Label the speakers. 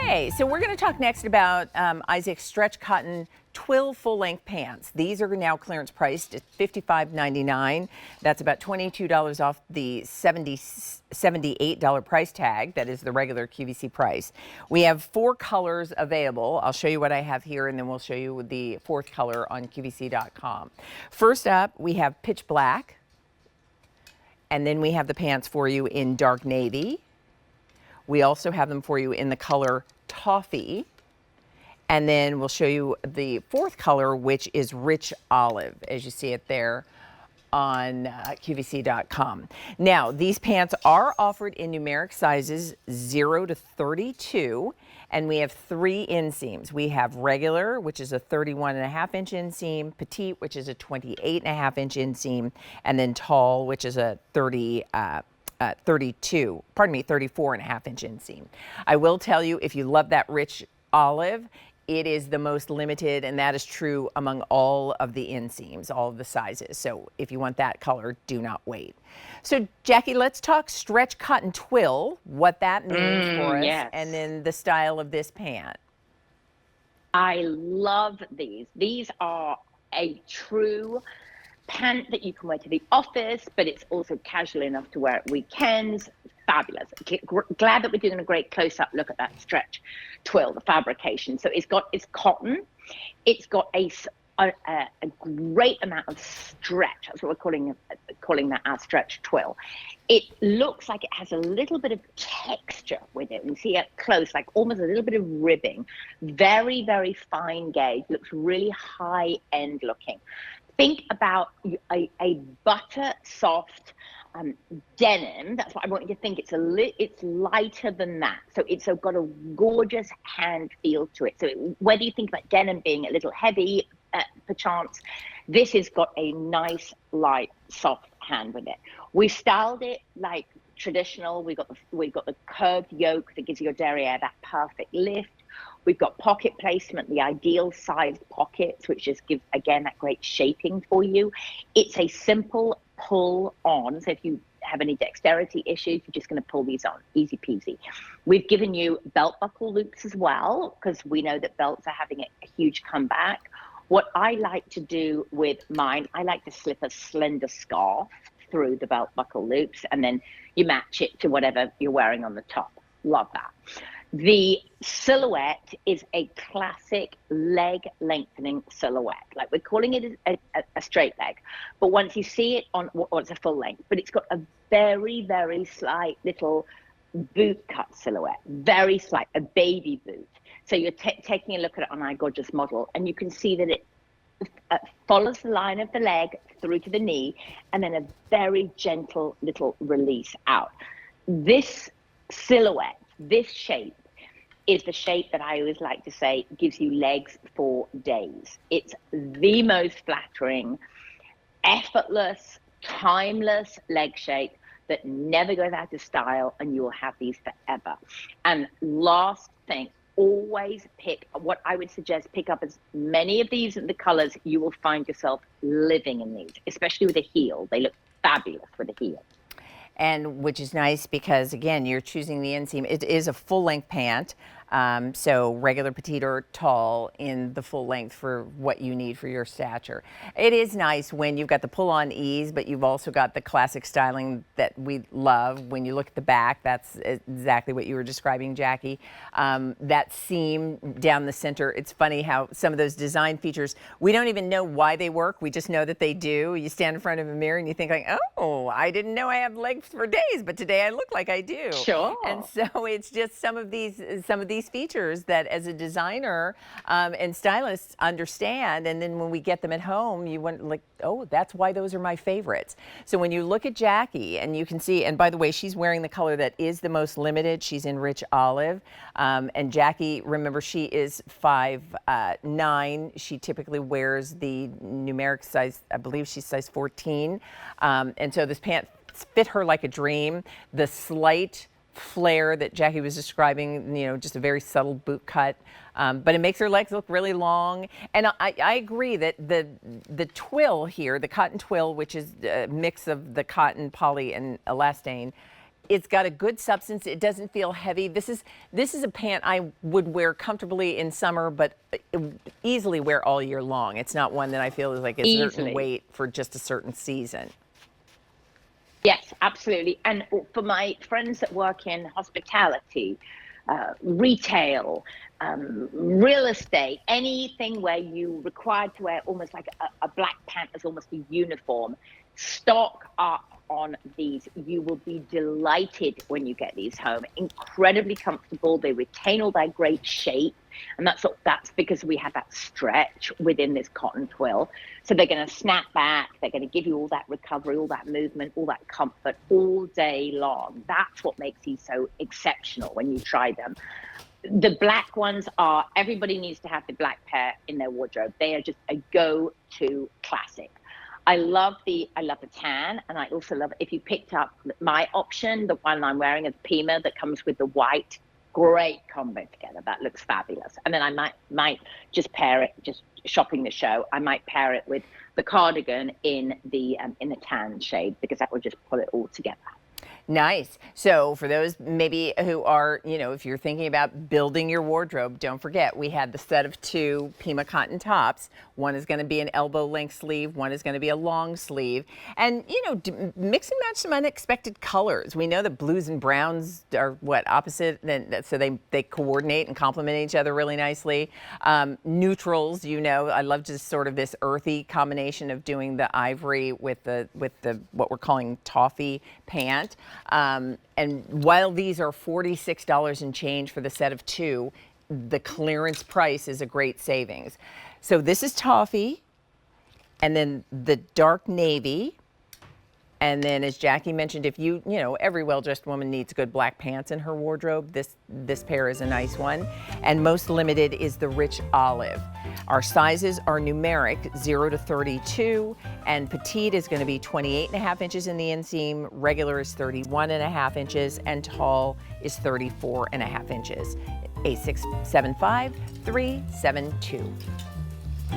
Speaker 1: Okay, so we're going to talk next about Isaac's stretch cotton twill full-length pants. These are now clearance priced at $55.99. That's about $22 off the $78 price tag. That is the regular QVC price. We have 4 colors available. I'll show you what I have here, and then we'll show you the 4th color on QVC.com. First up, we have pitch black, and then we have the pants for you in dark navy. We also have them for you in the color toffee. And then we'll show you the 4th color, which is rich olive, as you see it there on QVC.com. Now, these pants are offered in numeric sizes 0 to 32, and we have 3 inseams. We have regular, which is a 31.5-inch inseam, petite, which is a 28.5-inch inseam, and then tall, which is a 34.5-inch inseam. I will tell you, if you love that rich olive, it is the most limited, and that is true among all of the inseams, all of the sizes. So if you want that color, do not wait. So Jackie, let's talk stretch cotton twill, what that means for us,
Speaker 2: yes.
Speaker 1: and then the style of this pant.
Speaker 2: I love these. These are a true pant that you can wear to the office, but it's also casual enough to wear at weekends. Fabulous. Glad that we're doing a great close-up look at that stretch twill, the fabrication. So it's cotton. It's got a great amount of stretch. That's what we're calling that our stretch twill. It looks like it has a little bit of texture with it. You see it close, like almost a little bit of ribbing. Very, very fine gauge. Looks really high-end looking. Think about a butter soft denim. That's what I want you to think. It's lighter than that. So it's got a gorgeous hand feel to it. So whether you think about denim being a little heavy, perchance, this has got a nice, light, soft hand with it. We styled it like traditional. We've got the curved yoke that gives your derriere that perfect lift. We've got pocket placement, the ideal sized pockets, which just gives, again, that great shaping for you. It's a simple pull on. So if you have any dexterity issues, you're just going to pull these on, easy peasy. We've given you belt buckle loops as well, because we know that belts are having a huge comeback. What I like to do with mine, I like to slip a slender scarf through the belt buckle loops, and then you match it to whatever you're wearing on the top. Love that. The silhouette is a classic leg lengthening silhouette. Like, we're calling it a straight leg, but once you see it on, it's a full length, but it's got a very, very slight little boot cut silhouette, very slight, a baby boot. So you're taking a look at it on our gorgeous model, and you can see that it follows the line of the leg through to the knee, and then a very gentle little release out. This silhouette, this shape, is the shape that I always like to say gives you legs for days. It's the most flattering, effortless, timeless leg shape that never goes out of style, and you will have these forever. And last thing, always pick what I would suggest, pick up as many of these in the colors. You will find yourself living in these, especially with a heel. They look fabulous with a heel.
Speaker 1: And which is nice because, again, you're choosing the inseam. It is a full-length pant, so regular, petite, or tall in the full length for what you need for your stature. It is nice when you've got the pull-on ease, but you've also got the classic styling that we love. When you look at the back, that's exactly what you were describing, Jackie. That seam down the center, it's funny how some of those design features, we don't even know why they work. We just know that they do. You stand in front of a mirror and you think, like, oh, I didn't know I have legs for days, but today I look like I do.
Speaker 2: Sure.
Speaker 1: And so it's just some of these features that, as a designer and stylist, understand. And then when we get them at home, you want, like, oh, that's why those are my favorites. So when you look at Jackie, and you can see, and by the way, she's wearing the color that is the most limited. She's in rich olive. And Jackie, remember, she is 5'9". She typically wears the numeric size, I believe she's size 14. And so this pant fit her like a dream. The slight flare that Jackie was describing, just a very subtle boot cut, but it makes her legs look really long. And I agree that the twill here, the cotton twill, which is a mix of the cotton, poly, and elastane, It's got a good substance. It doesn't feel heavy. This is a pant I would wear comfortably in summer, but easily wear all year long. It's not one that I feel is like a certain
Speaker 2: Easily.
Speaker 1: weight for just a certain season.
Speaker 2: Yes, absolutely. And for my friends that work in hospitality, retail, real estate, anything where you required to wear almost like a black pant as almost a uniform, stock up on these. You will be delighted when you get these home. Incredibly comfortable. They retain all their great shape. And that's because we have that stretch within this cotton twill. So they're going to snap back. They're going to give you all that recovery, all that movement, all that comfort all day long. That's what makes these so exceptional when you try them. The black ones are, everybody needs to have the black pair in their wardrobe. They are just a go-to classic. I love the tan, and I also love, if you picked up my option, the one I'm wearing is Pima that comes with the white. Great combo together. That looks fabulous. And then I might just pair it, just shopping the show, I might pair it with the cardigan in the tan shade, because that will just pull it all together.
Speaker 1: Nice. So for those maybe who are, if you're thinking about building your wardrobe, don't forget we had the set of 2 Pima cotton tops. One is going to be an elbow length sleeve. One is going to be a long sleeve. And, mix and match some unexpected colors. We know that blues and browns are opposite. So they coordinate and complement each other really nicely. Neutrals, I love just sort of this earthy combination of doing the ivory with the what we're calling toffee pant. And while these are $46 and change for the set of 2, the clearance price is a great savings. So this is toffee, and then the dark navy. And then, as Jackie mentioned, if every well-dressed woman needs good black pants in her wardrobe, this pair is a nice one. And most limited is the rich olive. Our sizes are numeric, 0 to 32, and petite is going to be 28.5 inches in the inseam, regular is 31.5 inches, and tall is 34.5 inches. 8675372.